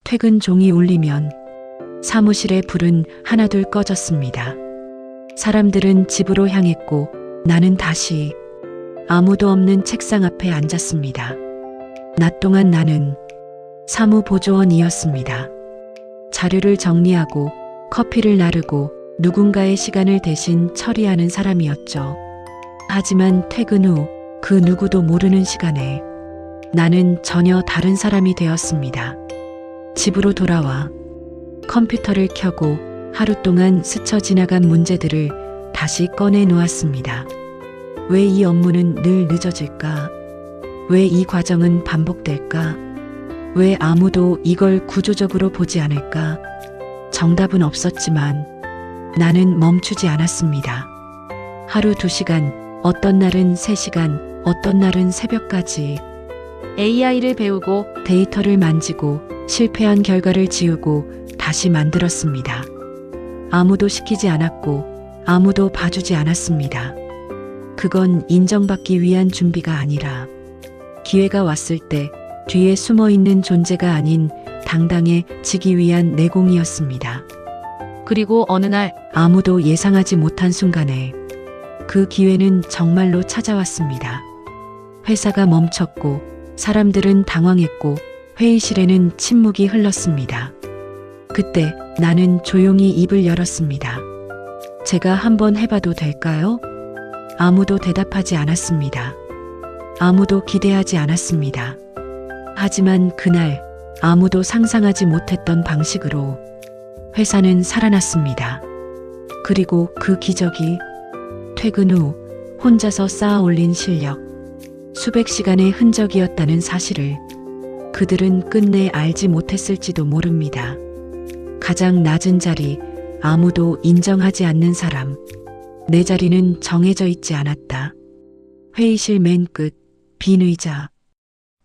퇴근 종이 울리면 사무실의 불은 하나둘 꺼졌습니다. 사람들은 집으로 향했고 나는 다시 아무도 없는 책상 앞에 앉았습니다. 낮 동안 나는 사무보조원이었습니다. 자료를 정리하고 커피를 나르고 누군가의 시간을 대신 처리하는 사람이었죠. 하지만 퇴근 후 그 누구도 모르는 시간에 나는 전혀 다른 사람이 되었습니다. 집으로 돌아와 컴퓨터를 켜고 하루 동안 스쳐 지나간 문제들을 다시 꺼내 놓았습니다. 왜 이 업무는 늘 늦어질까? 왜 이 과정은 반복될까? 왜 아무도 이걸 구조적으로 보지 않을까? 정답은 없었지만 나는 멈추지 않았습니다. 하루 2시간, 어떤 날은 3시간, 어떤 날은 새벽까지 AI를 배우고 데이터를 만지고 실패한 결과를 지우고 다시 만들었습니다. 아무도 시키지 않았고 아무도 봐주지 않았습니다. 그건 인정받기 위한 준비가 아니라 기회가 왔을 때 뒤에 숨어 있는 존재가 아닌 당당해지기 위한 내공이었습니다. 그리고 어느 날 아무도 예상하지 못한 순간에 그 기회는 정말로 찾아왔습니다. 회사가 멈췄고 사람들은 당황했고 회의실에는 침묵이 흘렀습니다. 그때 나는 조용히 입을 열었습니다. 제가 한번 해봐도 될까요? 아무도 대답하지 않았습니다. 아무도 기대하지 않았습니다. 하지만 그날 아무도 상상하지 못했던 방식으로 회사는 살아났습니다. 그리고 그 기적이 퇴근 후 혼자서 쌓아 올린 실력, 수백 시간의 흔적이었다는 사실을 그들은 끝내 알지 못했을지도 모릅니다. 가장 낮은 자리, 아무도 인정하지 않는 사람, 내 자리는 정해져 있지 않았다. 회의실 맨 끝, 빈 의자,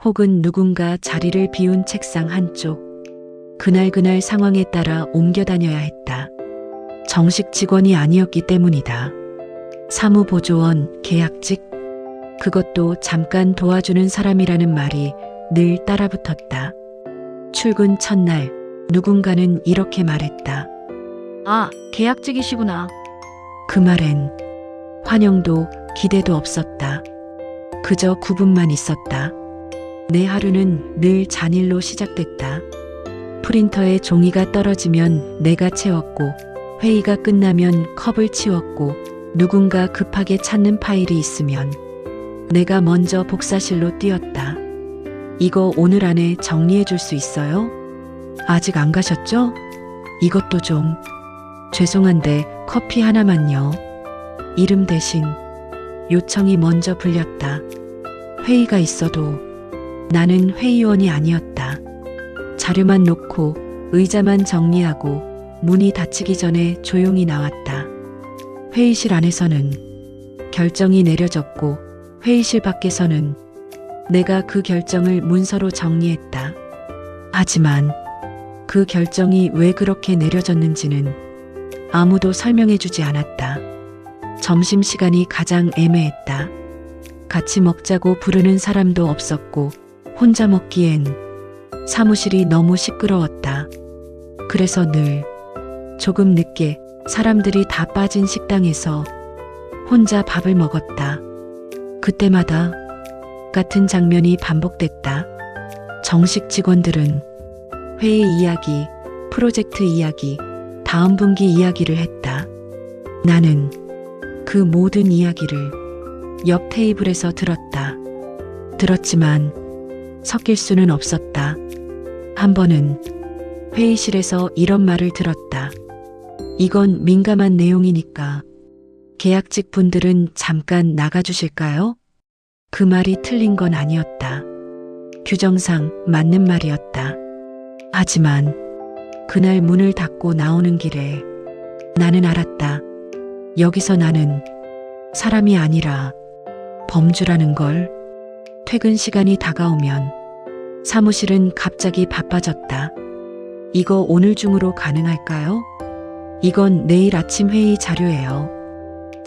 혹은 누군가 자리를 비운 책상 한쪽, 그날 상황에 따라 옮겨 다녀야 했다. 정식 직원이 아니었기 때문이다. 사무보조원, 계약직, 그것도 잠깐 도와주는 사람이라는 말이 늘 따라붙었다. 출근 첫날 누군가는 이렇게 말했다. 아, 계약직이시구나. 그 말엔 환영도 기대도 없었다. 그저 구분만 있었다. 내 하루는 늘 잔일로 시작됐다. 프린터에 종이가 떨어지면 내가 채웠고, 회의가 끝나면 컵을 치웠고, 누군가 급하게 찾는 파일이 있으면 내가 먼저 복사실로 뛰었다. 이거 오늘 안에 정리해 줄 수 있어요? 아직 안 가셨죠? 이것도 좀. 죄송한데 커피 하나만요. 이름 대신 요청이 먼저 불렸다. 회의가 있어도 나는 회의원이 아니었다. 자료만 놓고 의자만 정리하고 문이 닫히기 전에 조용히 나왔다. 회의실 안에서는 결정이 내려졌고 회의실 밖에서는 내가 그 결정을 문서로 정리했다. 하지만 그 결정이 왜 그렇게 내려졌는지는 아무도 설명해 주지 않았다. 점심시간이 가장 애매했다. 같이 먹자고 부르는 사람도 없었고 혼자 먹기엔 사무실이 너무 시끄러웠다. 그래서 늘 조금 늦게 사람들이 다 빠진 식당에서 혼자 밥을 먹었다. 그때마다 같은 장면이 반복됐다. 정식 직원들은 회의 이야기, 프로젝트 이야기, 다음 분기 이야기를 했다. 나는 그 모든 이야기를 옆 테이블에서 들었다. 들었지만 섞일 수는 없었다. 한 번은 회의실에서 이런 말을 들었다. 이건 민감한 내용이니까 계약직 분들은 잠깐 나가주실까요? 그 말이 틀린 건 아니었다. 규정상 맞는 말이었다. 하지만 그날 문을 닫고 나오는 길에 나는 알았다. 여기서 나는 사람이 아니라 범주라는 걸. 퇴근 시간이 다가오면 사무실은 갑자기 바빠졌다. 이거 오늘 중으로 가능할까요? 이건 내일 아침 회의 자료예요.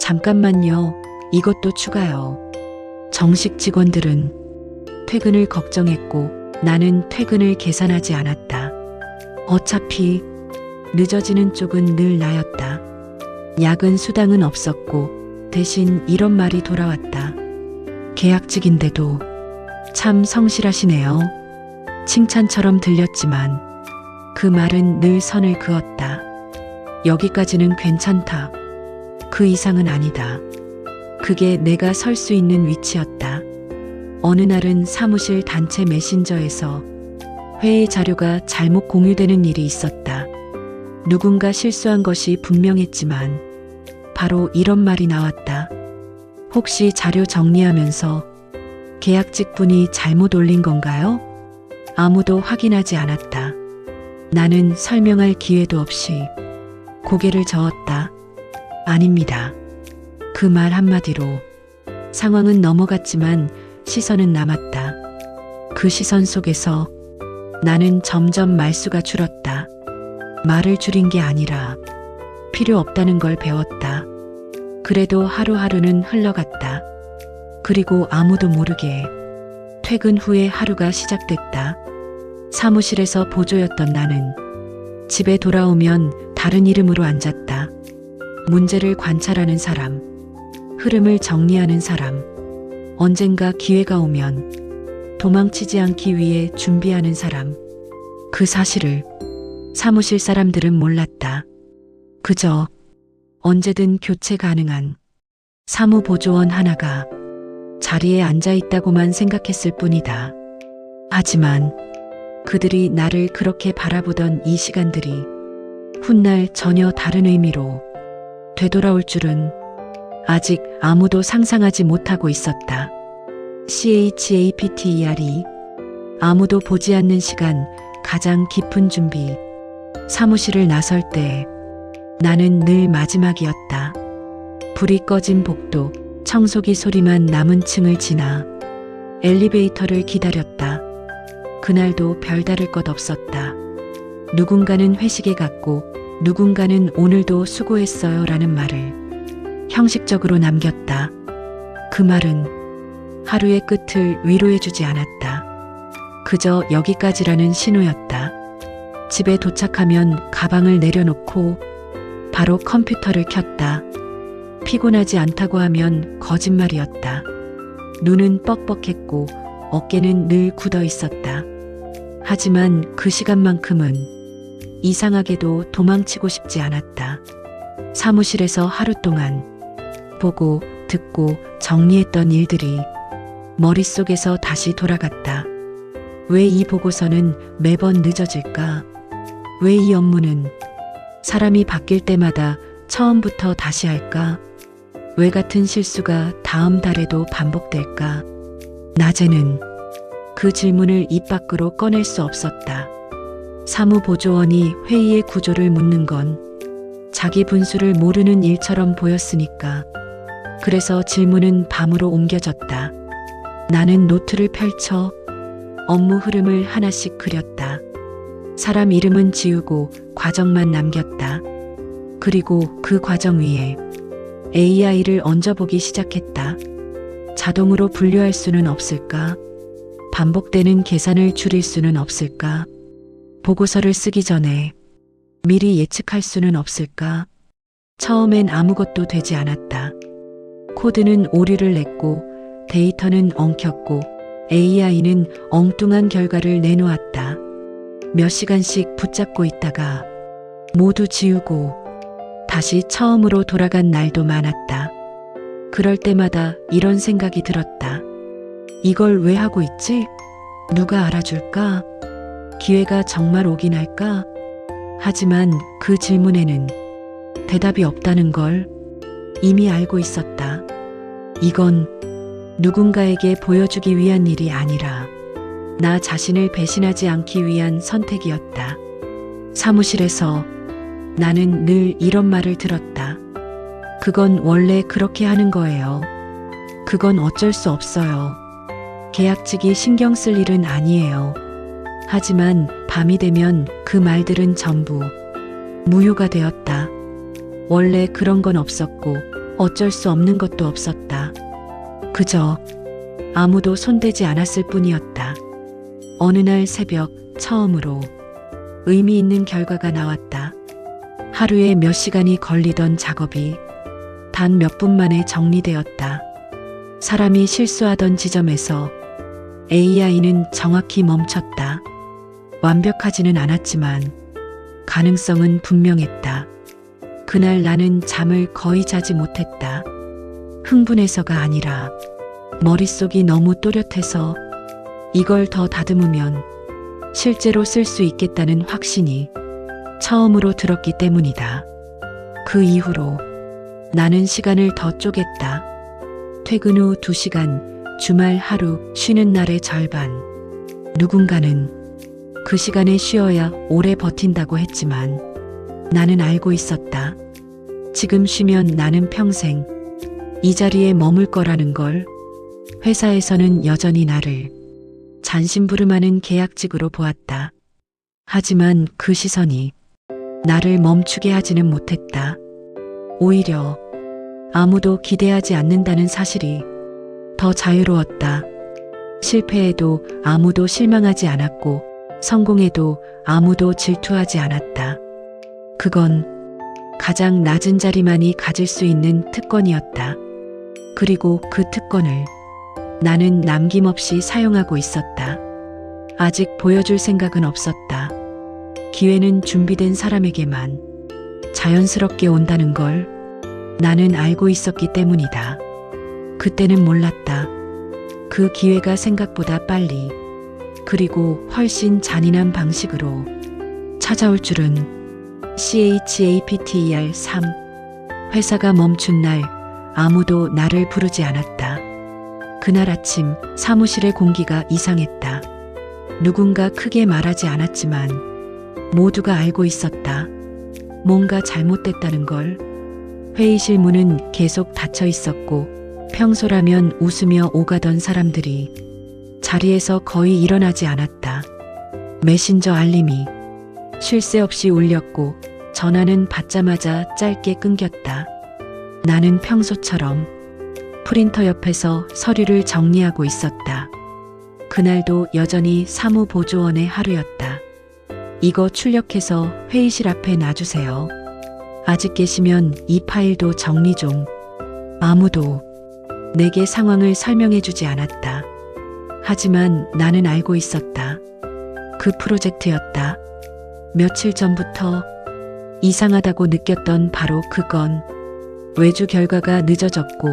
잠깐만요. 이것도 추가요. 정식 직원들은 퇴근을 걱정했고 나는 퇴근을 계산하지 않았다. 어차피 늦어지는 쪽은 늘 나였다. 야근 수당은 없었고 대신 이런 말이 돌아왔다. 계약직인데도 참 성실하시네요. 칭찬처럼 들렸지만 그 말은 늘 선을 그었다. 여기까지는 괜찮다. 그 이상은 아니다. 그게 내가 설 수 있는 위치였다. 어느 날은 사무실 단체 메신저에서 회의 자료가 잘못 공유되는 일이 있었다. 누군가 실수한 것이 분명했지만 바로 이런 말이 나왔다. 혹시 자료 정리하면서 계약직 분이 잘못 올린 건가요? 아무도 확인하지 않았다. 나는 설명할 기회도 없이 고개를 저었다. 아닙니다. 그 말 한마디로 상황은 넘어갔지만 시선은 남았다. 그 시선 속에서 나는 점점 말수가 줄었다. 말을 줄인 게 아니라 필요 없다는 걸 배웠다. 그래도 하루하루는 흘러갔다. 그리고 아무도 모르게 퇴근 후에 하루가 시작됐다. 사무실에서 보조였던 나는 집에 돌아오면 다른 이름으로 앉았다. 문제를 관찰하는 사람, 흐름을 정리하는 사람, 언젠가 기회가 오면 도망치지 않기 위해 준비하는 사람. 그 사실을 사무실 사람들은 몰랐다. 그저 언제든 교체 가능한 사무보조원 하나가 자리에 앉아 있다고만 생각했을 뿐이다. 하지만 그들이 나를 그렇게 바라보던 이 시간들이 훗날 전혀 다른 의미로 되돌아올 줄은 아직 아무도 상상하지 못하고 있었다. CHAPTERE 아무도 보지 않는 시간 가장 깊은 준비. 사무실을 나설 때 나는 늘 마지막이었다. 불이 꺼진 복도, 청소기 소리만 남은 층을 지나 엘리베이터를 기다렸다. 그날도 별다를 것 없었다. 누군가는 회식에 갔고 누군가는 오늘도 수고했어요 라는 말을 형식적으로 남겼다. 그 말은 하루의 끝을 위로해주지 않았다. 그저 여기까지라는 신호였다. 집에 도착하면 가방을 내려놓고 바로 컴퓨터를 켰다. 피곤하지 않다고 하면 거짓말이었다. 눈은 뻑뻑했고 어깨는 늘 굳어 있었다. 하지만 그 시간만큼은 이상하게도 도망치고 싶지 않았다. 사무실에서 하루 동안 보고 듣고 정리했던 일들이 머릿속에서 다시 돌아갔다. 왜 이 보고서는 매번 늦어질까? 왜 이 업무는 사람이 바뀔 때마다 처음부터 다시 할까? 왜 같은 실수가 다음 달에도 반복될까? 낮에는 그 질문을 입 밖으로 꺼낼 수 없었다. 사무보조원이 회의의 구조를 묻는 건 자기 분수를 모르는 일처럼 보였으니까. 그래서 질문은 밤으로 옮겨졌다. 나는 노트를 펼쳐 업무 흐름을 하나씩 그렸다. 사람 이름은 지우고 과정만 남겼다. 그리고 그 과정 위에 AI를 얹어보기 시작했다. 자동으로 분류할 수는 없을까? 반복되는 계산을 줄일 수는 없을까? 보고서를 쓰기 전에 미리 예측할 수는 없을까? 처음엔 아무것도 되지 않았다. 코드는 오류를 냈고 데이터는 엉켰고 AI는 엉뚱한 결과를 내놓았다. 몇 시간씩 붙잡고 있다가 모두 지우고 다시 처음으로 돌아간 날도 많았다. 그럴 때마다 이런 생각이 들었다. 이걸 왜 하고 있지? 누가 알아줄까? 기회가 정말 오긴 할까? 하지만 그 질문에는 대답이 없다는 걸 이미 알고 있었다. 이건 누군가에게 보여주기 위한 일이 아니라 나 자신을 배신하지 않기 위한 선택이었다. 사무실에서 나는 늘 이런 말을 들었다. 그건 원래 그렇게 하는 거예요. 그건 어쩔 수 없어요. 계약직이 신경 쓸 일은 아니에요. 하지만 밤이 되면 그 말들은 전부 무효가 되었다. 원래 그런 건 없었고 어쩔 수 없는 것도 없었다. 그저 아무도 손대지 않았을 뿐이었다. 어느 날 새벽 처음으로 의미 있는 결과가 나왔다. 하루에 몇 시간이 걸리던 작업이 단 몇 분 만에 정리되었다. 사람이 실수하던 지점에서 AI는 정확히 멈췄다. 완벽하지는 않았지만 가능성은 분명했다. 그날 나는 잠을 거의 자지 못했다. 흥분해서가 아니라 머릿속이 너무 또렷해서 이걸 더 다듬으면 실제로 쓸 수 있겠다는 확신이 처음으로 들었기 때문이다. 그 이후로 나는 시간을 더 쪼갰다. 퇴근 후 2시간, 주말 하루, 쉬는 날의 절반. 누군가는 그 시간에 쉬어야 오래 버틴다고 했지만 나는 알고 있었다. 지금 쉬면 나는 평생 이 자리에 머물 거라는 걸. 회사에서는 여전히 나를 잔심부름하는 계약직으로 보았다. 하지만 그 시선이 나를 멈추게 하지는 못했다. 오히려 아무도 기대하지 않는다는 사실이 더 자유로웠다. 실패해도 아무도 실망하지 않았고 성공해도 아무도 질투하지 않았다. 그건 가장 낮은 자리만이 가질 수 있는 특권이었다. 그리고 그 특권을 나는 남김없이 사용하고 있었다. 아직 보여줄 생각은 없었다. 기회는 준비된 사람에게만 자연스럽게 온다는 걸 나는 알고 있었기 때문이다. 그때는 몰랐다. 그 기회가 생각보다 빨리, 그리고 훨씬 잔인한 방식으로 찾아올 줄은. CHAPTER 3. 회사가 멈춘 날 아무도 나를 부르지 않았다. 그날 아침 사무실의 공기가 이상했다. 누군가 크게 말하지 않았지만 모두가 알고 있었다. 뭔가 잘못됐다는 걸. 회의실 문은 계속 닫혀 있었고 평소라면 웃으며 오가던 사람들이 자리에서 거의 일어나지 않았다. 메신저 알림이 쉴 새 없이 울렸고 전화는 받자마자 짧게 끊겼다. 나는 평소처럼 프린터 옆에서 서류를 정리하고 있었다. 그날도 여전히 사무보조원의 하루였다. 이거 출력해서 회의실 앞에 놔주세요. 아직 계시면 이 파일도 정리 좀. 아무도 내게 상황을 설명해주지 않았다. 하지만 나는 알고 있었다. 그 프로젝트였다. 며칠 전부터 이상하다고 느꼈던 바로 그건. 외주 결과가 늦어졌고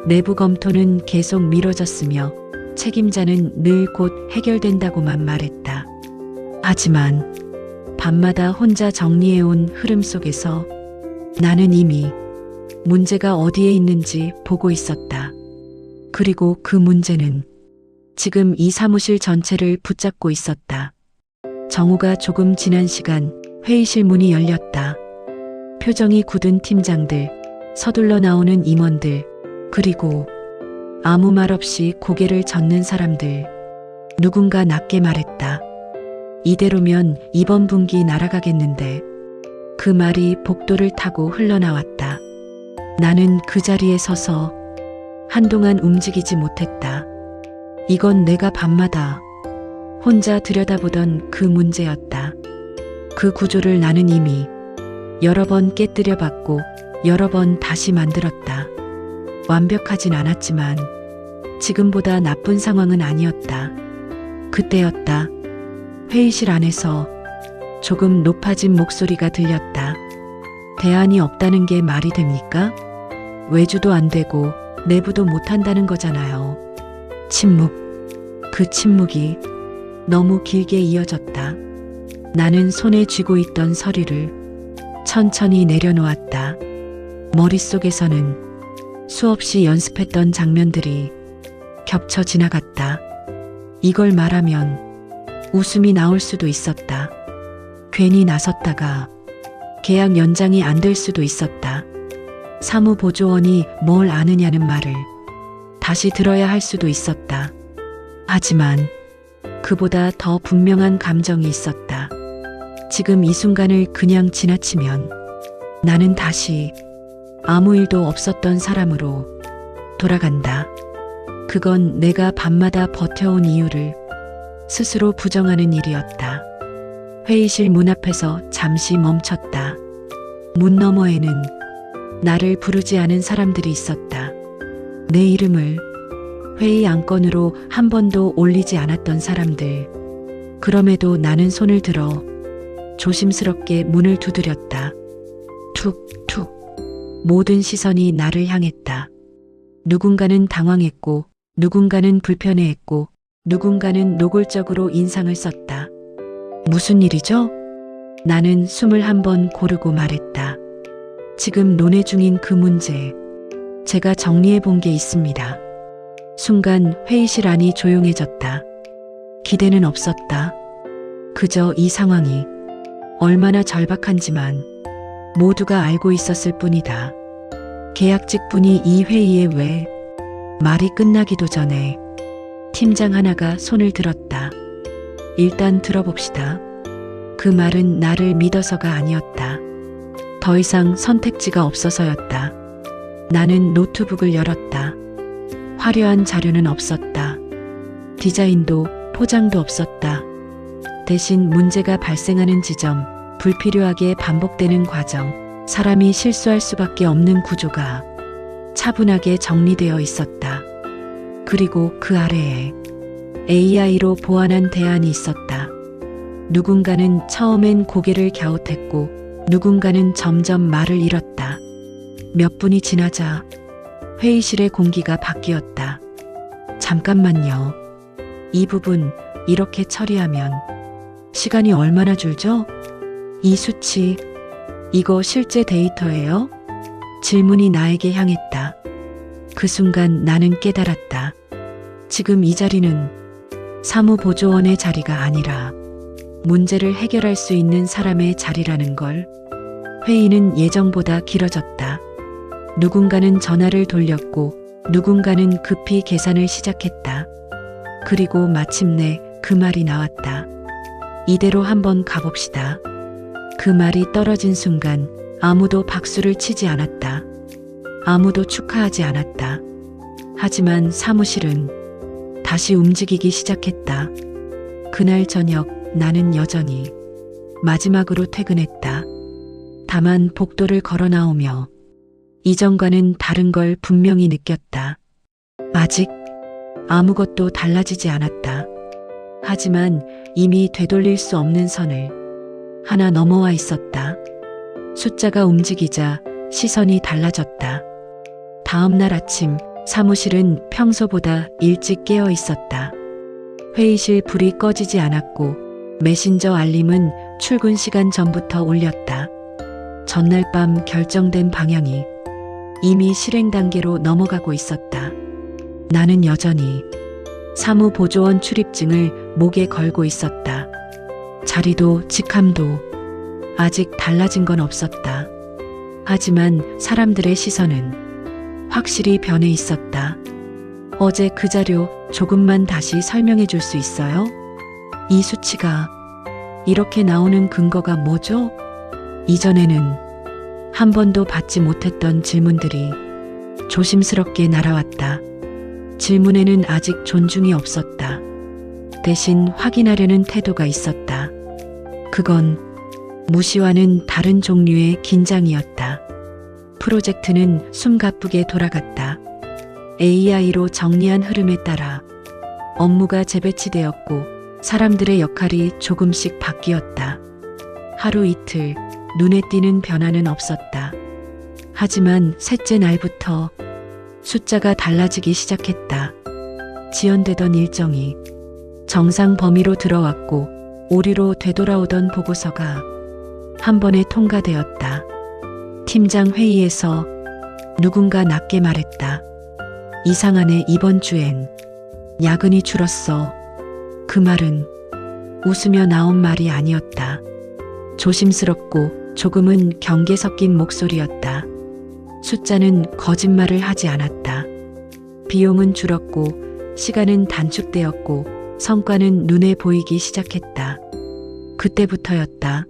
내부 검토는 계속 미뤄졌으며 책임자는 늘 곧 해결된다고만 말했다. 하지만 밤마다 혼자 정리해온 흐름 속에서 나는 이미 문제가 어디에 있는지 보고 있었다. 그리고 그 문제는 지금 이 사무실 전체를 붙잡고 있었다. 정오가 조금 지난 시간 회의실 문이 열렸다. 표정이 굳은 팀장들, 서둘러 나오는 임원들, 그리고 아무 말 없이 고개를 젓는 사람들. 누군가 낮게 말했다. 이대로면 이번 분기 날아가겠는데. 그 말이 복도를 타고 흘러나왔다. 나는 그 자리에 서서 한동안 움직이지 못했다. 이건 내가 밤마다 혼자 들여다보던 그 문제였다. 그 구조를 나는 이미 여러 번 깨뜨려 봤고 여러 번 다시 만들었다. 완벽하진 않았지만 지금보다 나쁜 상황은 아니었다. 그때였다. 회의실 안에서 조금 높아진 목소리가 들렸다. 대안이 없다는 게 말이 됩니까? 외주도 안 되고 내부도 못한다는 거잖아요. 침묵. 그 침묵이 너무 길게 이어졌다. 나는 손에 쥐고 있던 서류를 천천히 내려놓았다. 머릿속에서는 수없이 연습했던 장면들이 겹쳐 지나갔다. 이걸 말하면 웃음이 나올 수도 있었다. 괜히 나섰다가 계약 연장이 안 될 수도 있었다. 사무보조원이 뭘 아느냐는 말을 다시 들어야 할 수도 있었다. 하지만 그보다 더 분명한 감정이 있었다. 지금 이 순간을 그냥 지나치면 나는 다시 아무 일도 없었던 사람으로 돌아간다. 그건 내가 밤마다 버텨온 이유를 스스로 부정하는 일이었다. 회의실 문 앞에서 잠시 멈췄다. 문 너머에는 나를 부르지 않은 사람들이 있었다. 내 이름을 회의 안건으로 한 번도 올리지 않았던 사람들. 그럼에도 나는 손을 들어 조심스럽게 문을 두드렸다. 툭툭. 모든 시선이 나를 향했다. 누군가는 당황했고, 누군가는 불편해했고, 누군가는 노골적으로 인상을 썼다. 무슨 일이죠? 나는 숨을 한 번 고르고 말했다. 지금 논의 중인 그 문제, 제가 정리해 본 게 있습니다. 순간 회의실 안이 조용해졌다. 기대는 없었다. 그저 이 상황이 얼마나 절박한지만 모두가 알고 있었을 뿐이다. 계약직분이 이 회의에 왜? 말이 끝나기도 전에 팀장 하나가 손을 들었다. 일단 들어봅시다. 그 말은 나를 믿어서가 아니었다. 더 이상 선택지가 없어서였다. 나는 노트북을 열었다. 화려한 자료는 없었다. 디자인도 포장도 없었다. 대신 문제가 발생하는 지점, 불필요하게 반복되는 과정, 사람이 실수할 수밖에 없는 구조가 차분하게 정리되어 있었다. 그리고 그 아래에 AI로 보완한 대안이 있었다. 누군가는 처음엔 고개를 갸웃했고 누군가는 점점 말을 잃었다. 몇 분이 지나자 회의실의 공기가 바뀌었다. 잠깐만요. 이 부분 이렇게 처리하면 시간이 얼마나 줄죠? 이 수치, 이거 실제 데이터예요? 질문이 나에게 향했다. 그 순간 나는 깨달았다. 지금 이 자리는 사무보조원의 자리가 아니라 문제를 해결할 수 있는 사람의 자리라는 걸. 회의는 예정보다 길어졌다. 누군가는 전화를 돌렸고 누군가는 급히 계산을 시작했다. 그리고 마침내 그 말이 나왔다. 이대로 한번 가봅시다. 그 말이 떨어진 순간 아무도 박수를 치지 않았다. 아무도 축하하지 않았다. 하지만 사무실은 다시 움직이기 시작했다. 그날 저녁 나는 여전히 마지막으로 퇴근했다. 다만 복도를 걸어 나오며 이전과는 다른 걸 분명히 느꼈다. 아직 아무것도 달라지지 않았다. 하지만 이미 되돌릴 수 없는 선을 하나 넘어와 있었다. 숫자가 움직이자 시선이 달라졌다. 다음 날 아침 사무실은 평소보다 일찍 깨어 있었다. 회의실 불이 꺼지지 않았고 메신저 알림은 출근 시간 전부터 울렸다. 전날 밤 결정된 방향이 이미 실행 단계로 넘어가고 있었다. 나는 여전히 사무보조원 출입증을 목에 걸고 있었다. 자리도 직함도 아직 달라진 건 없었다. 하지만 사람들의 시선은 확실히 변해 있었다. 어제 그 자료 조금만 다시 설명해 줄 수 있어요? 이 수치가 이렇게 나오는 근거가 뭐죠? 이전에는 한 번도 받지 못했던 질문들이 조심스럽게 날아왔다. 질문에는 아직 존중이 없었다. 대신 확인하려는 태도가 있었다. 그건 무시와는 다른 종류의 긴장이었다. 프로젝트는 숨가쁘게 돌아갔다. AI로 정리한 흐름에 따라 업무가 재배치되었고 사람들의 역할이 조금씩 바뀌었다. 하루 이틀 눈에 띄는 변화는 없었다. 하지만 셋째 날부터 숫자가 달라지기 시작했다. 지연되던 일정이 정상 범위로 들어왔고 오류로 되돌아오던 보고서가 한 번에 통과되었다. 팀장 회의에서 누군가 낮게 말했다. 이상하네, 이번 주엔 야근이 줄었어. 그 말은 웃으며 나온 말이 아니었다. 조심스럽고 조금은 경계 섞인 목소리였다. 숫자는 거짓말을 하지 않았다. 비용은 줄었고 시간은 단축되었고 성과는 눈에 보이기 시작했다. 그때부터였다.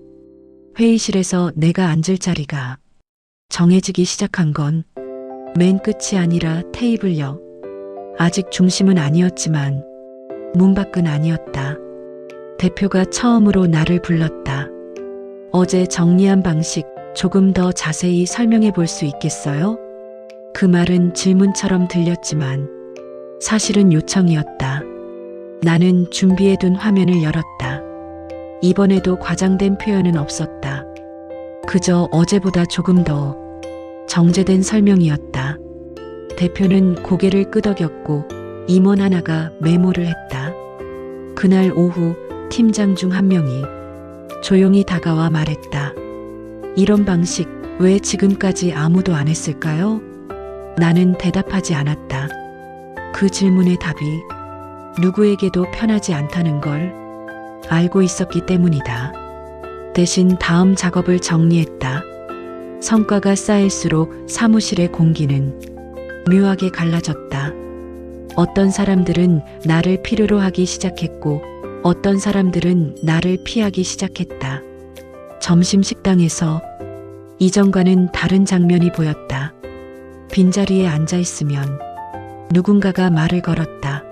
회의실에서 내가 앉을 자리가 정해지기 시작한 건 맨 끝이 아니라 테이블 옆. 아직 중심은 아니었지만 문 밖은 아니었다. 대표가 처음으로 나를 불렀다. 어제 정리한 방식 조금 더 자세히 설명해 볼 수 있겠어요? 그 말은 질문처럼 들렸지만 사실은 요청이었다. 나는 준비해둔 화면을 열었다. 이번에도 과장된 표현은 없었다. 그저 어제보다 조금 더 정제된 설명이었다. 대표는 고개를 끄덕였고 임원 하나가 메모를 했다. 그날 오후 팀장 중 한 명이 조용히 다가와 말했다. 이런 방식 왜 지금까지 아무도 안 했을까요? 나는 대답하지 않았다. 그 질문의 답이 누구에게도 편하지 않다는 걸 알고 있었기 때문이다. 대신 다음 작업을 정리했다. 성과가 쌓일수록 사무실의 공기는 묘하게 갈라졌다. 어떤 사람들은 나를 필요로 하기 시작했고 어떤 사람들은 나를 피하기 시작했다. 점심 식당에서 이전과는 다른 장면이 보였다. 빈자리에 앉아 있으면 누군가가 말을 걸었다.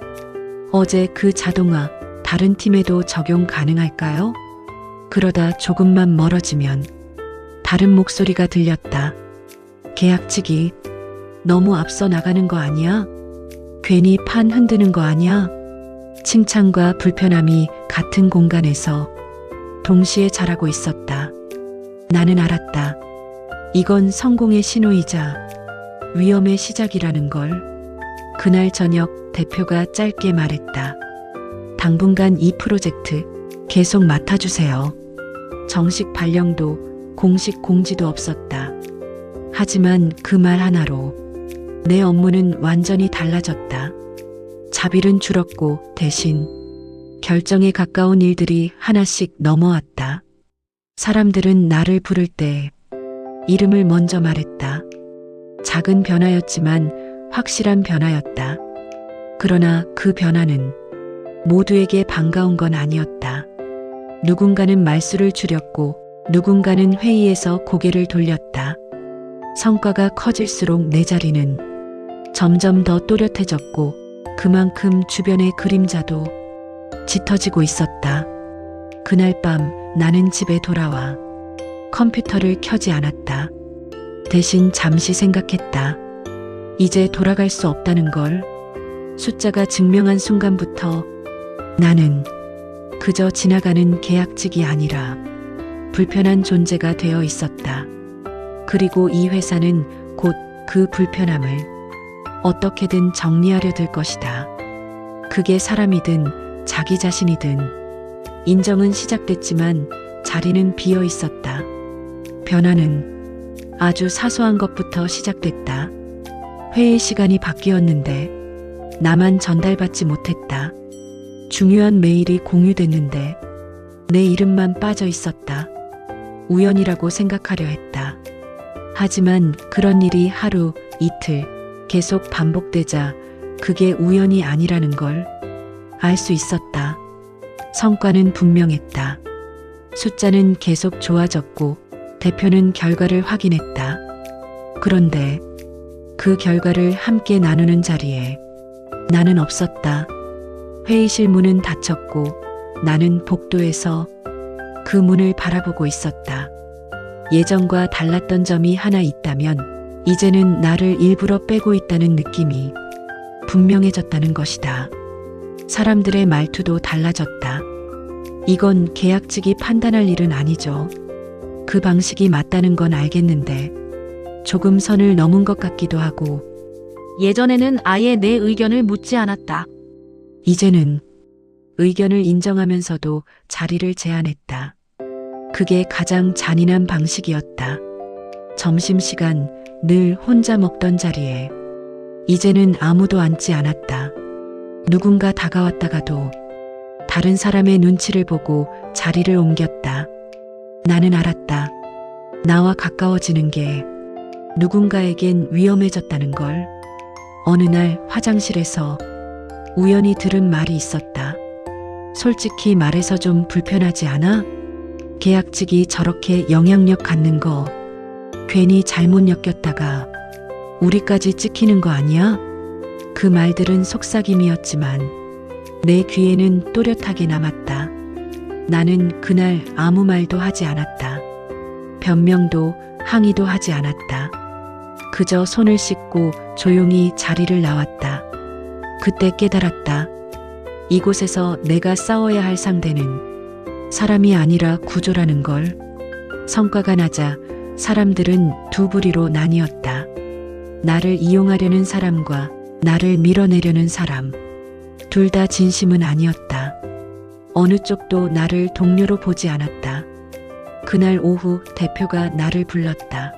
어제 그 자동화 다른 팀에도 적용 가능할까요? 그러다 조금만 멀어지면 다른 목소리가 들렸다. 계약직이 너무 앞서 나가는 거 아니야? 괜히 판 흔드는 거 아니야? 칭찬과 불편함이 같은 공간에서 동시에 자라고 있었다. 나는 알았다. 이건 성공의 신호이자 위험의 시작이라는 걸. 그날 저녁 대표가 짧게 말했다. 당분간 이 프로젝트 계속 맡아주세요. 정식 발령도 공식 공지도 없었다. 하지만 그 말 하나로 내 업무는 완전히 달라졌다. 자빌은 줄었고 대신 결정에 가까운 일들이 하나씩 넘어왔다. 사람들은 나를 부를 때 이름을 먼저 말했다. 작은 변화였지만 확실한 변화였다. 그러나 그 변화는 모두에게 반가운 건 아니었다. 누군가는 말수를 줄였고 누군가는 회의에서 고개를 돌렸다. 성과가 커질수록 내 자리는 점점 더 또렷해졌고 그만큼 주변의 그림자도 짙어지고 있었다. 그날 밤 나는 집에 돌아와 컴퓨터를 켜지 않았다. 대신 잠시 생각했다. 이제 돌아갈 수 없다는 걸. 숫자가 증명한 순간부터 나는 그저 지나가는 계약직이 아니라 불편한 존재가 되어 있었다. 그리고 이 회사는 곧 그 불편함을 어떻게든 정리하려 들 것이다. 그게 사람이든 자기 자신이든. 인정은 시작됐지만 자리는 비어 있었다. 변화는 아주 사소한 것부터 시작됐다. 회의 시간이 바뀌었는데 나만 전달받지 못했다. 중요한 메일이 공유됐는데 내 이름만 빠져 있었다. 우연이라고 생각하려 했다. 하지만 그런 일이 하루, 이틀 계속 반복되자 그게 우연이 아니라는 걸 알 수 있었다. 성과는 분명했다. 숫자는 계속 좋아졌고 대표는 결과를 확인했다. 그런데 그 결과를 함께 나누는 자리에 나는 없었다. 회의실 문은 닫혔고 나는 복도에서 그 문을 바라보고 있었다. 예전과 달랐던 점이 하나 있다면 이제는 나를 일부러 빼고 있다는 느낌이 분명해졌다는 것이다. 사람들의 말투도 달라졌다. 이건 계약직이 판단할 일은 아니죠. 그 방식이 맞다는 건 알겠는데 조금 선을 넘은 것 같기도 하고. 예전에는 아예 내 의견을 묻지 않았다. 이제는 의견을 인정하면서도 자리를 제한했다. 그게 가장 잔인한 방식이었다. 점심시간 늘 혼자 먹던 자리에 이제는 아무도 앉지 않았다. 누군가 다가왔다가도 다른 사람의 눈치를 보고 자리를 옮겼다. 나는 알았다. 나와 가까워지는 게 누군가에겐 위험해졌다는 걸. 어느 날 화장실에서 우연히 들은 말이 있었다. 솔직히 말해서 좀 불편하지 않아? 계약직이 저렇게 영향력 갖는 거 괜히 잘못 엮였다가 우리까지 찍히는 거 아니야? 그 말들은 속삭임이었지만 내 귀에는 또렷하게 남았다. 나는 그날 아무 말도 하지 않았다. 변명도 항의도 하지 않았다. 그저 손을 씻고 조용히 자리를 나왔다. 그때 깨달았다. 이곳에서 내가 싸워야 할 상대는 사람이 아니라 구조라는 걸. 성과가 나자 사람들은 두 부리로 나뉘었다. 나를 이용하려는 사람과 나를 밀어내려는 사람. 둘 다 진심은 아니었다. 어느 쪽도 나를 동료로 보지 않았다. 그날 오후 대표가 나를 불렀다.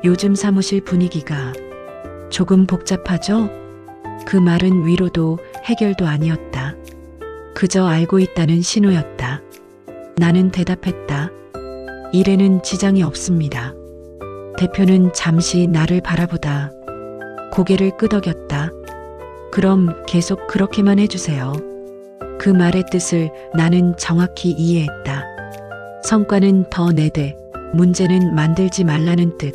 요즘 사무실 분위기가 조금 복잡하죠? 그 말은 위로도 해결도 아니었다. 그저 알고 있다는 신호였다. 나는 대답했다. 일에는 지장이 없습니다. 대표는 잠시 나를 바라보다 고개를 끄덕였다. 그럼 계속 그렇게만 해주세요. 그 말의 뜻을 나는 정확히 이해했다. 성과는 더 내되 문제는 만들지 말라는 뜻.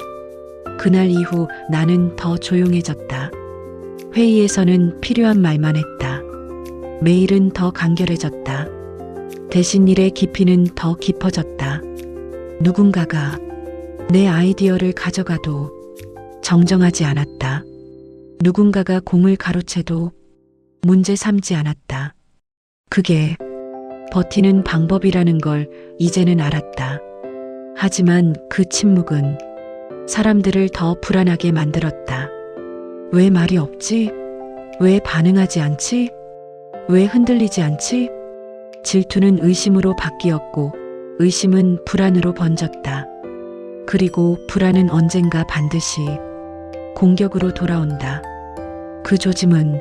그날 이후 나는 더 조용해졌다. 회의에서는 필요한 말만 했다. 메일은 더 간결해졌다. 대신 일의 깊이는 더 깊어졌다. 누군가가 내 아이디어를 가져가도 정정하지 않았다. 누군가가 공을 가로채도 문제 삼지 않았다. 그게 버티는 방법이라는 걸 이제는 알았다. 하지만 그 침묵은 사람들을 더 불안하게 만들었다. 왜 말이 없지? 왜 반응하지 않지? 왜 흔들리지 않지? 질투는 의심으로 바뀌었고 의심은 불안으로 번졌다. 그리고 불안은 언젠가 반드시 공격으로 돌아온다. 그 조짐은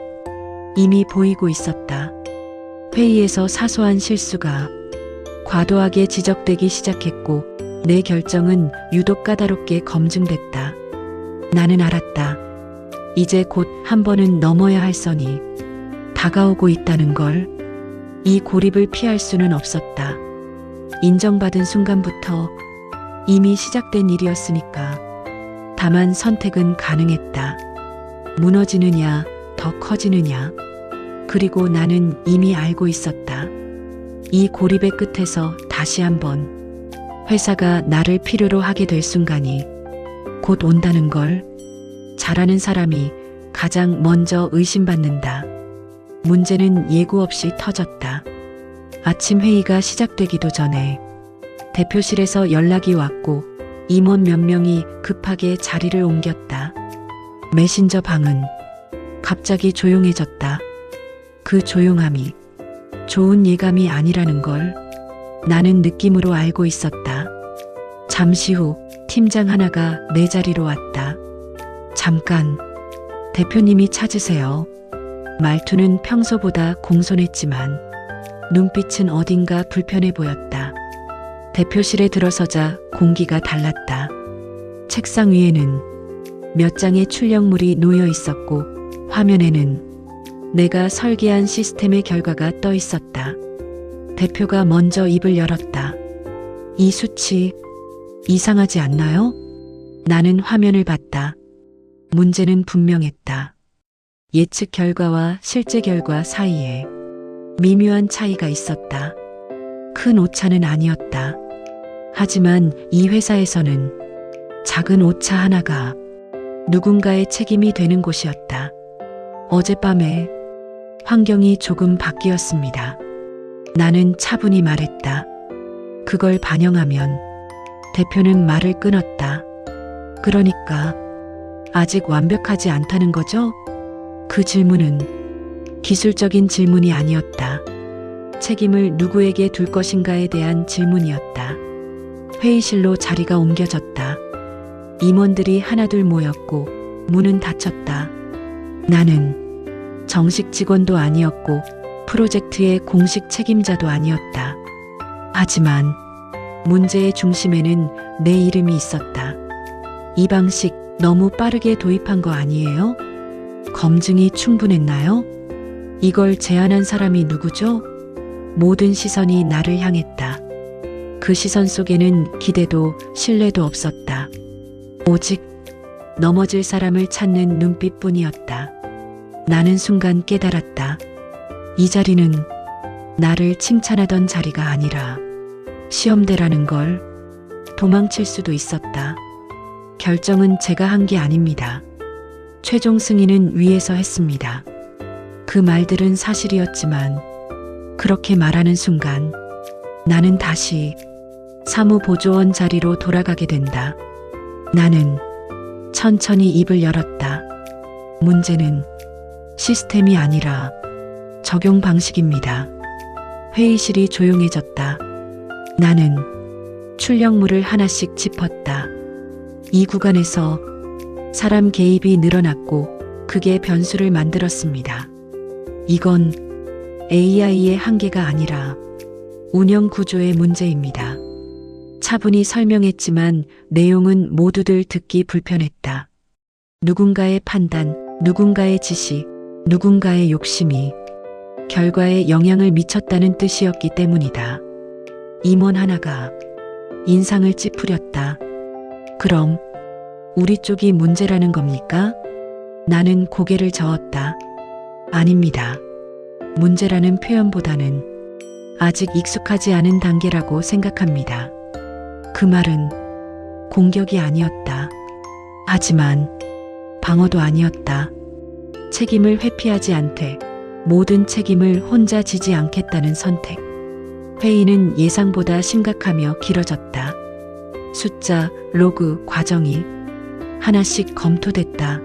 이미 보이고 있었다. 회의에서 사소한 실수가 과도하게 지적되기 시작했고 내 결정은 유독 까다롭게 검증됐다. 나는 알았다. 이제 곧 한 번은 넘어야 할 선이 다가오고 있다는 걸. 이 고립을 피할 수는 없었다. 인정받은 순간부터 이미 시작된 일이었으니까. 다만 선택은 가능했다. 무너지느냐, 더 커지느냐. 그리고 나는 이미 알고 있었다. 이 고립의 끝에서 다시 한번 회사가 나를 필요로 하게 될 순간이 곧 온다는 걸. 잘하는 사람이 가장 먼저 의심받는다. 문제는 예고 없이 터졌다. 아침 회의가 시작되기도 전에 대표실에서 연락이 왔고 임원 몇 명이 급하게 자리를 옮겼다. 메신저 방은 갑자기 조용해졌다. 그 조용함이 좋은 예감이 아니라는 걸 나는 느낌으로 알고 있었다. 잠시 후 팀장 하나가 내 자리로 왔다. 잠깐, 대표님이 찾으세요. 말투는 평소보다 공손했지만 눈빛은 어딘가 불편해 보였다. 대표실에 들어서자 공기가 달랐다. 책상 위에는 몇 장의 출력물이 놓여 있었고 화면에는 내가 설계한 시스템의 결과가 떠 있었다. 대표가 먼저 입을 열었다. 이 수치 이상하지 않나요? 나는 화면을 봤다. 문제는 분명했다. 예측 결과와 실제 결과 사이에 미묘한 차이가 있었다. 큰 오차는 아니었다. 하지만 이 회사에서는 작은 오차 하나가 누군가의 책임이 되는 곳이었다. 어젯밤에 환경이 조금 바뀌었습니다. 나는 차분히 말했다. 그걸 반영하면 대표는 말을 끊었다. 그러니까 아직 완벽하지 않다는 거죠? 그 질문은 기술적인 질문이 아니었다. 책임을 누구에게 둘 것인가에 대한 질문이었다. 회의실로 자리가 옮겨졌다. 임원들이 하나둘 모였고 문은 닫혔다. 나는 정식 직원도 아니었고 프로젝트의 공식 책임자도 아니었다. 하지만 문제의 중심에는 내 이름이 있었다. 이 방식 너무 빠르게 도입한 거 아니에요? 검증이 충분했나요? 이걸 제안한 사람이 누구죠? 모든 시선이 나를 향했다. 그 시선 속에는 기대도 신뢰도 없었다. 오직 넘어질 사람을 찾는 눈빛뿐이었다. 나는 순간 깨달았다. 이 자리는 나를 칭찬하던 자리가 아니라 시험대라는 걸. 도망칠 수도 있었다. 결정은 제가 한 게 아닙니다. 최종 승인은 위에서 했습니다. 그 말들은 사실이었지만 그렇게 말하는 순간 나는 다시 사무보조원 자리로 돌아가게 된다. 나는 천천히 입을 열었다. 문제는 시스템이 아니라 적용 방식입니다. 회의실이 조용해졌다. 나는 출력물을 하나씩 짚었다. 이 구간에서 사람 개입이 늘어났고 그게 변수를 만들었습니다. 이건 AI의 한계가 아니라 운영 구조의 문제입니다. 차분히 설명했지만 내용은 모두들 듣기 불편했다. 누군가의 판단, 누군가의 지시, 누군가의 욕심이 결과에 영향을 미쳤다는 뜻이었기 때문이다. 임원 하나가 인상을 찌푸렸다. 그럼 우리 쪽이 문제라는 겁니까? 나는 고개를 저었다. 아닙니다. 문제라는 표현보다는 아직 익숙하지 않은 단계라고 생각합니다. 그 말은 공격이 아니었다. 하지만 방어도 아니었다. 책임을 회피하지 않되 모든 책임을 혼자 지지 않겠다는 선택. 회의는 예상보다 심각하며 길어졌다. 숫자, 로그, 과정이 하나씩 검토됐다.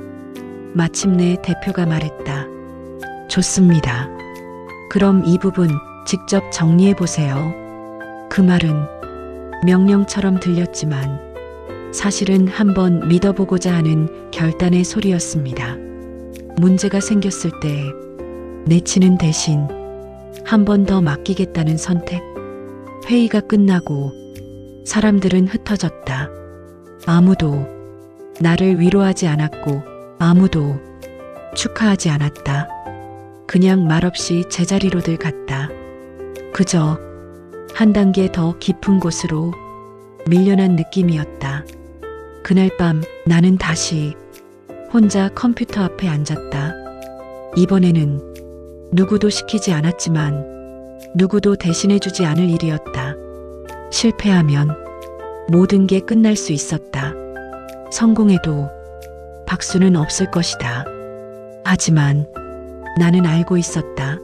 마침내 대표가 말했다. 좋습니다. 그럼 이 부분 직접 정리해 보세요. 그 말은 명령처럼 들렸지만 사실은 한번 믿어보고자 하는 결단의 소리였습니다. 문제가 생겼을 때 내치는 대신 한 번 더 맡기겠다는 선택. 회의가 끝나고 사람들은 흩어졌다. 아무도 나를 위로하지 않았고 아무도 축하하지 않았다. 그냥 말없이 제자리로들 갔다. 그저 한 단계 더 깊은 곳으로 밀려난 느낌이었다. 그날 밤 나는 다시 혼자 컴퓨터 앞에 앉았다. 이번에는 누구도 시키지 않았지만 누구도 대신해주지 않을 일이었다. 실패하면 모든 게 끝날 수 있었다. 성공해도 박수는 없을 것이다. 하지만 나는 알고 있었다.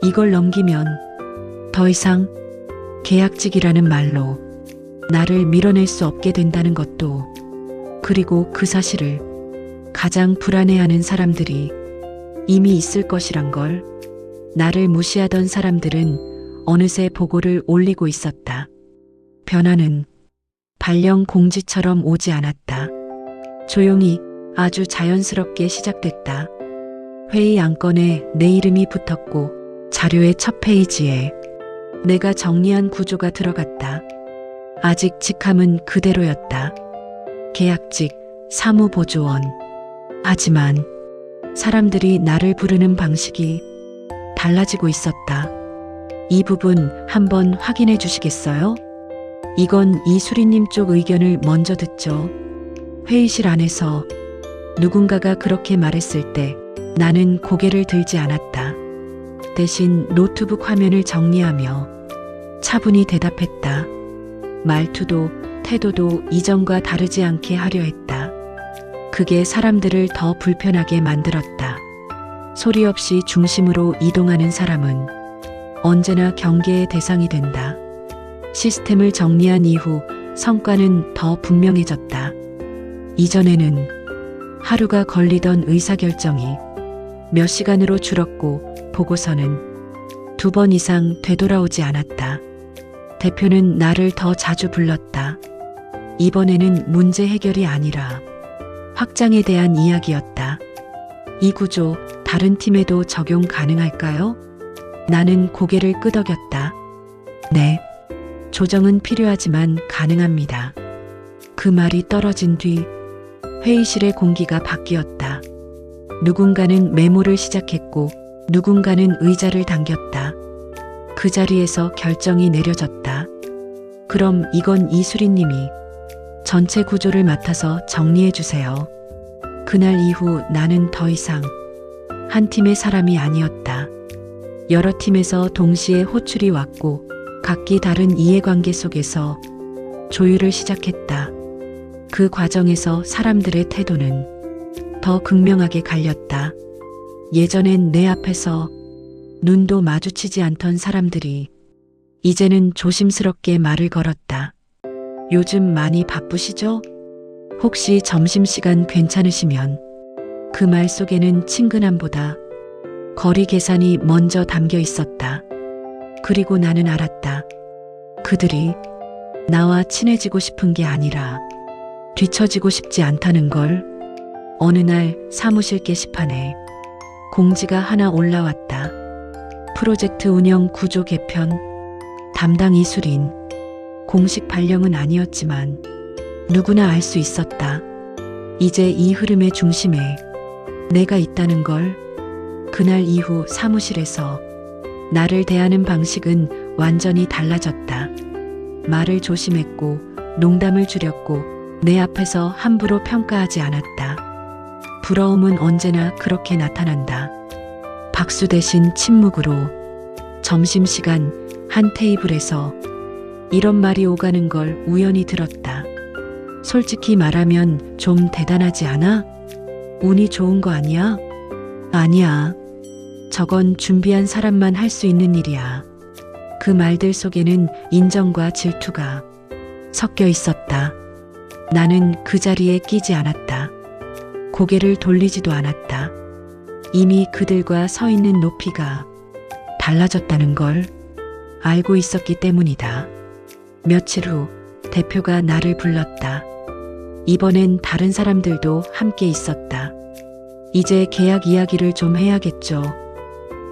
이걸 넘기면 더 이상 계약직이라는 말로 나를 밀어낼 수 없게 된다는 것도, 그리고 그 사실을 가장 불안해하는 사람들이 이미 있을 것이란 걸. 나를 무시하던 사람들은 어느새 보고를 올리고 있었다. 변화는 발령 공지처럼 오지 않았다. 조용히 아주 자연스럽게 시작됐다. 회의 안건에 내 이름이 붙었고 자료의 첫 페이지에 내가 정리한 구조가 들어갔다. 아직 직함은 그대로였다. 계약직, 사무보조원. 하지만 사람들이 나를 부르는 방식이 달라지고 있었다. 이 부분 한번 확인해 주시겠어요? 이건 이수리님 쪽 의견을 먼저 듣죠. 회의실 안에서 누군가가 그렇게 말했을 때 나는 고개를 들지 않았다. 대신 노트북 화면을 정리하며 차분히 대답했다. 말투도 태도도 이전과 다르지 않게 하려 했다. 그게 사람들을 더 불편하게 만들었다. 소리 없이 중심으로 이동하는 사람은 언제나 경계의 대상이 된다. 시스템을 정리한 이후 성과는 더 분명해졌다. 이전에는 하루가 걸리던 의사결정이 몇 시간으로 줄었고 보고서는 2번 이상 되돌아오지 않았다. 대표는 나를 더 자주 불렀다. 이번에는 문제 해결이 아니라 확장에 대한 이야기였다. 이 구조 다른 팀에도 적용 가능할까요? 나는 고개를 끄덕였다. 네. 조정은 필요하지만 가능합니다. 그 말이 떨어진 뒤 회의실의 공기가 바뀌었다. 누군가는 메모를 시작했고 누군가는 의자를 당겼다. 그 자리에서 결정이 내려졌다. 그럼 이건 이수리님이 전체 구조를 맡아서 정리해 주세요. 그날 이후 나는 더 이상 한 팀의 사람이 아니었다. 여러 팀에서 동시에 호출이 왔고 각기 다른 이해관계 속에서 조율을 시작했다. 그 과정에서 사람들의 태도는 더 극명하게 갈렸다. 예전엔 내 앞에서 눈도 마주치지 않던 사람들이 이제는 조심스럽게 말을 걸었다. 요즘 많이 바쁘시죠? 혹시 점심시간 괜찮으시면? 그 말 속에는 친근함보다 거리 계산이 먼저 담겨 있었다. 그리고 나는 알았다. 그들이 나와 친해지고 싶은 게 아니라 뒤처지고 싶지 않다는 걸. 어느 날 사무실 게시판에 공지가 하나 올라왔다. 프로젝트 운영 구조 개편, 담당 이수린. 공식 발령은 아니었지만 누구나 알 수 있었다. 이제 이 흐름의 중심에 내가 있다는 걸. 그날 이후 사무실에서 나를 대하는 방식은 완전히 달라졌다. 말을 조심했고 농담을 줄였고 내 앞에서 함부로 평가하지 않았다. 부러움은 언제나 그렇게 나타난다. 박수 대신 침묵으로. 점심시간 한 테이블에서 이런 말이 오가는 걸 우연히 들었다. 솔직히 말하면 좀 대단하지 않아? 운이 좋은 거 아니야? 아니야. 저건 준비한 사람만 할 수 있는 일이야. 그 말들 속에는 인정과 질투가 섞여 있었다. 나는 그 자리에 끼지 않았다. 고개를 돌리지도 않았다. 이미 그들과 서 있는 높이가 달라졌다는 걸 알고 있었기 때문이다. 며칠 후 대표가 나를 불렀다. 이번엔 다른 사람들도 함께 있었다. 이제 계약 이야기를 좀 해야겠죠.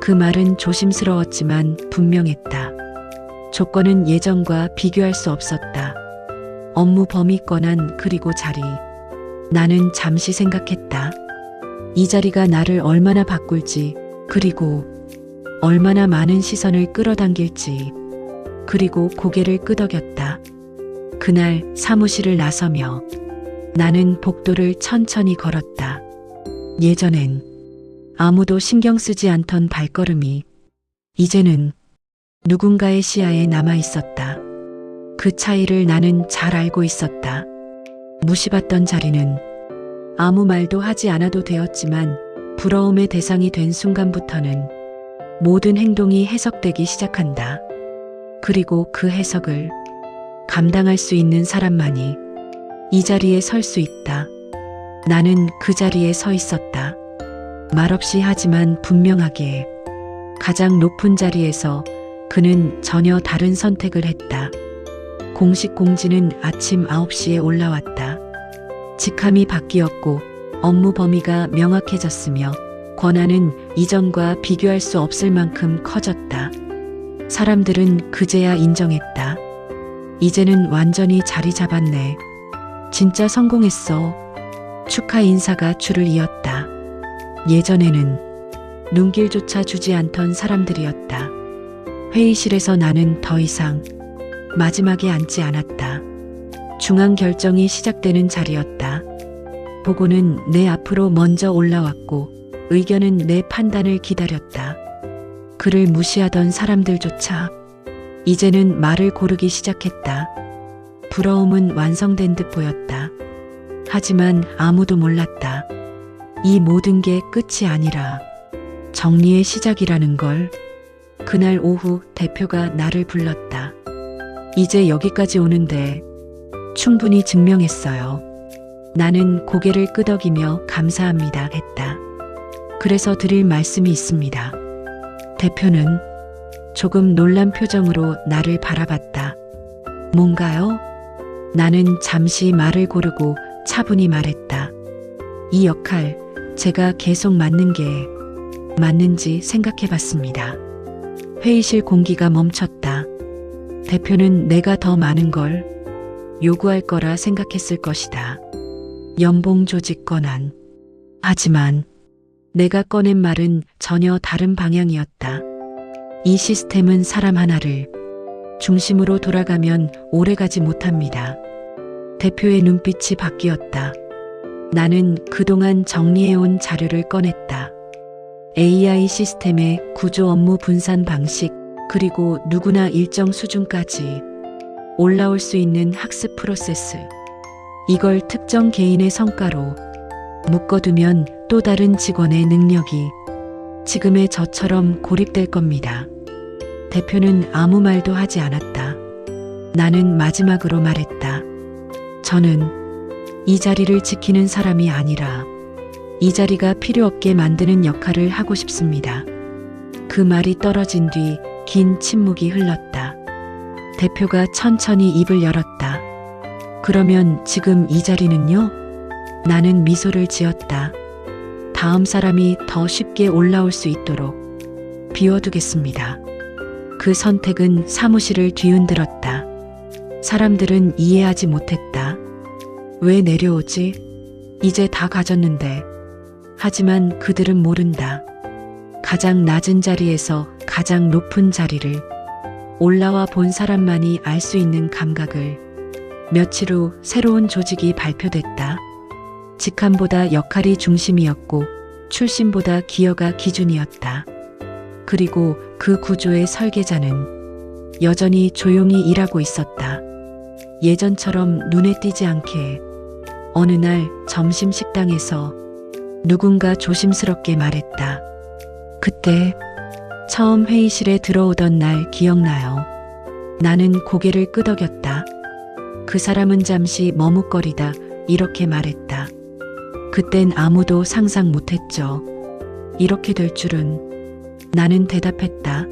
그 말은 조심스러웠지만 분명했다. 조건은 예전과 비교할 수 없었다. 업무 범위 권한 그리고 자리. 나는 잠시 생각했다. 이 자리가 나를 얼마나 바꿀지, 그리고 얼마나 많은 시선을 끌어당길지. 그리고 고개를 끄덕였다. 그날 사무실을 나서며 나는 복도를 천천히 걸었다. 예전엔 아무도 신경 쓰지 않던 발걸음이 이제는 누군가의 시야에 남아 있었다. 그 차이를 나는 잘 알고 있었다. 무시받던 자리는 아무 말도 하지 않아도 되었지만 부러움의 대상이 된 순간부터는 모든 행동이 해석되기 시작한다. 그리고 그 해석을 감당할 수 있는 사람만이 이 자리에 설 수 있다. 나는 그 자리에 서 있었다. 말없이 하지만 분명하게. 가장 높은 자리에서 그는 전혀 다른 선택을 했다. 공식 공지는 아침 9시에 올라왔다. 직함이 바뀌었고 업무 범위가 명확해졌으며 권한은 이전과 비교할 수 없을 만큼 커졌다. 사람들은 그제야 인정했다. 이제는 완전히 자리 잡았네. 진짜 성공했어. 축하 인사가 줄을 이었다. 예전에는 눈길조차 주지 않던 사람들이었다. 회의실에서 나는 더 이상 마지막에 앉지 않았다. 중앙 결정이 시작되는 자리였다. 보고는 내 앞으로 먼저 올라왔고 의견은 내 판단을 기다렸다. 그를 무시하던 사람들조차 이제는 말을 고르기 시작했다. 부러움은 완성된 듯 보였다. 하지만 아무도 몰랐다. 이 모든 게 끝이 아니라 정리의 시작이라는 걸. 그날 오후 대표가 나를 불렀다. 이제 여기까지 오는데 충분히 증명했어요. 나는 고개를 끄덕이며 감사합니다 했다. 그래서 드릴 말씀이 있습니다. 대표는 조금 놀란 표정으로 나를 바라봤다. 뭔가요? 나는 잠시 말을 고르고 차분히 말했다. 이 역할 제가 계속 맡는 게 맞는지 생각해 봤습니다. 회의실 공기가 멈췄다. 대표는 내가 더 많은 걸 요구할 거라 생각했을 것이다. 연봉 조직 권한. 하지만 내가 꺼낸 말은 전혀 다른 방향이었다. 이 시스템은 사람 하나를 중심으로 돌아가면 오래가지 못합니다. 대표의 눈빛이 바뀌었다. 나는 그동안 정리해온 자료를 꺼냈다. AI 시스템의 구조 업무 분산 방식, 그리고 누구나 일정 수준까지 올라올 수 있는 학습 프로세스. 이걸 특정 개인의 성과로 묶어두면 또 다른 직원의 능력이 지금의 저처럼 고립될 겁니다. 대표는 아무 말도 하지 않았다. 나는 마지막으로 말했다. 저는 이 자리를 지키는 사람이 아니라 이 자리가 필요 없게 만드는 역할을 하고 싶습니다. 그 말이 떨어진 뒤 긴 침묵이 흘렀다. 대표가 천천히 입을 열었다. 그러면 지금 이 자리는요? 나는 미소를 지었다. 다음 사람이 더 쉽게 올라올 수 있도록 비워두겠습니다. 그 선택은 사무실을 뒤흔들었다. 사람들은 이해하지 못했다. 왜 내려오지? 이제 다 가졌는데. 하지만 그들은 모른다. 가장 낮은 자리에서 가장 높은 자리를 올라와 본 사람만이 알 수 있는 감각을. 며칠 후 새로운 조직이 발표됐다. 직함보다 역할이 중심이었고 출신보다 기여가 기준이었다. 그리고 그 구조의 설계자는 여전히 조용히 일하고 있었다. 예전처럼 눈에 띄지 않게. 어느 날 점심 식당에서 누군가 조심스럽게 말했다. 그때 처음 회의실에 들어오던 날 기억나요? 나는 고개를 끄덕였다. 그 사람은 잠시 머뭇거리다 이렇게 말했다. 그땐 아무도 상상 못했죠. 이렇게 될 줄은. 나는 대답했다.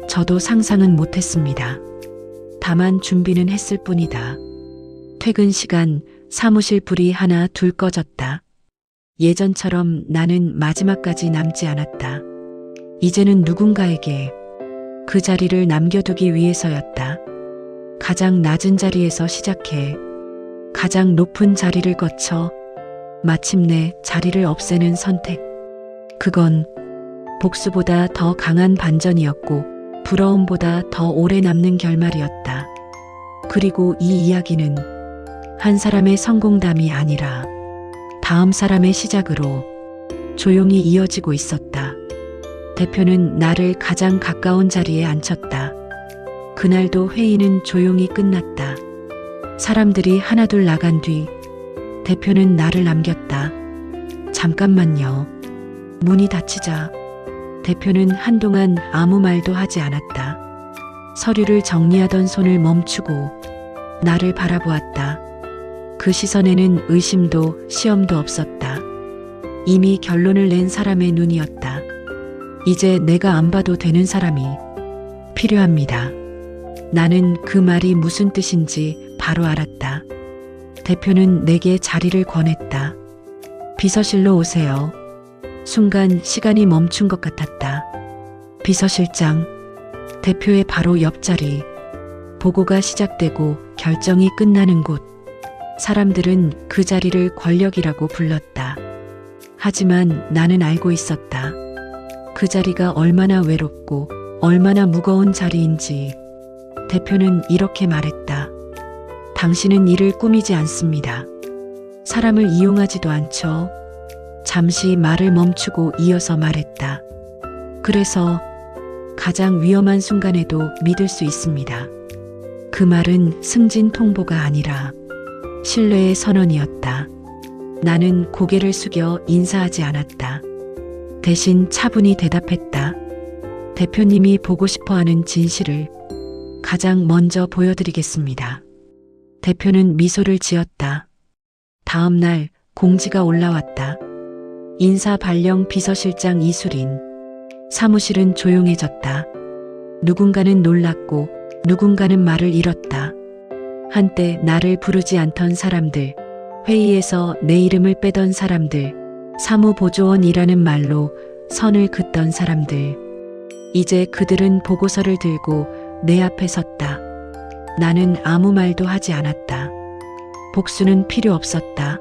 저도 상상은 못했습니다. 다만 준비는 했을 뿐이다. 퇴근 시간 사무실 불이 하나 둘 꺼졌다. 예전처럼 나는 마지막까지 남지 않았다. 이제는 누군가에게 그 자리를 남겨두기 위해서였다. 가장 낮은 자리에서 시작해 가장 높은 자리를 거쳐 마침내 자리를 없애는 선택. 그건 복수보다 더 강한 반전이었고 부러움보다 더 오래 남는 결말이었다. 그리고 이 이야기는 한 사람의 성공담이 아니라 다음 사람의 시작으로 조용히 이어지고 있었다. 대표는 나를 가장 가까운 자리에 앉혔다. 그날도 회의는 조용히 끝났다. 사람들이 하나둘 나간 뒤 대표는 나를 남겼다. 잠깐만요. 문이 닫히자 대표는 한동안 아무 말도 하지 않았다. 서류를 정리하던 손을 멈추고 나를 바라보았다. 그 시선에는 의심도 시험도 없었다. 이미 결론을 낸 사람의 눈이었다. 이제 내가 안 봐도 되는 사람이 필요합니다. 나는 그 말이 무슨 뜻인지 바로 알았다. 대표는 내게 자리를 권했다. 비서실로 오세요. 순간 시간이 멈춘 것 같았다. 비서실장, 대표의 바로 옆자리. 보고가 시작되고 결정이 끝나는 곳. 사람들은 그 자리를 권력이라고 불렀다. 하지만 나는 알고 있었다. 그 자리가 얼마나 외롭고 얼마나 무거운 자리인지. 대표는 이렇게 말했다. 당신은 일을 꾸미지 않습니다. 사람을 이용하지도 않죠. 잠시 말을 멈추고 이어서 말했다. 그래서 가장 위험한 순간에도 믿을 수 있습니다. 그 말은 승진 통보가 아니라 신뢰의 선언이었다. 나는 고개를 숙여 인사하지 않았다. 대신 차분히 대답했다. 대표님이 보고 싶어하는 진실을 가장 먼저 보여드리겠습니다. 대표는 미소를 지었다. 다음 날 공지가 올라왔다. 인사 발령 비서실장 이수린. 사무실은 조용해졌다. 누군가는 놀랐고 누군가는 말을 잃었다. 한때 나를 부르지 않던 사람들, 회의에서 내 이름을 빼던 사람들, 사무보조원이라는 말로 선을 긋던 사람들. 이제 그들은 보고서를 들고 내 앞에 섰다. 나는 아무 말도 하지 않았다. 복수는 필요 없었다.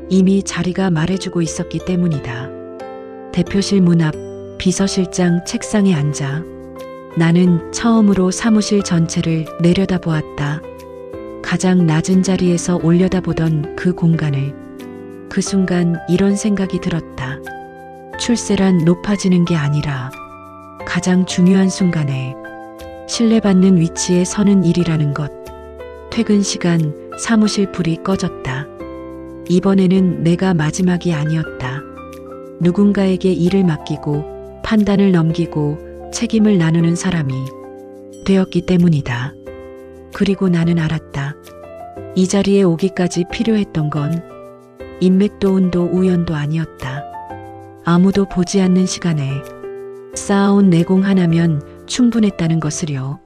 이미 자리가 말해주고 있었기 때문이다. 대표실 문 앞 비서실장 책상에 앉아 나는 처음으로 사무실 전체를 내려다보았다. 가장 낮은 자리에서 올려다보던 그 공간을. 그 순간 이런 생각이 들었다. 출세란 높아지는 게 아니라 가장 중요한 순간에 신뢰받는 위치에 서는 일이라는 것. 퇴근 시간 사무실 불이 꺼졌다. 이번에는 내가 마지막이 아니었다. 누군가에게 일을 맡기고 판단을 넘기고 책임을 나누는 사람이 되었기 때문이다. 그리고 나는 알았다. 이 자리에 오기까지 필요했던 건 인맥도 운도 우연도 아니었다. 아무도 보지 않는 시간에 쌓아온 내공 하나면 충분했다는 것을요.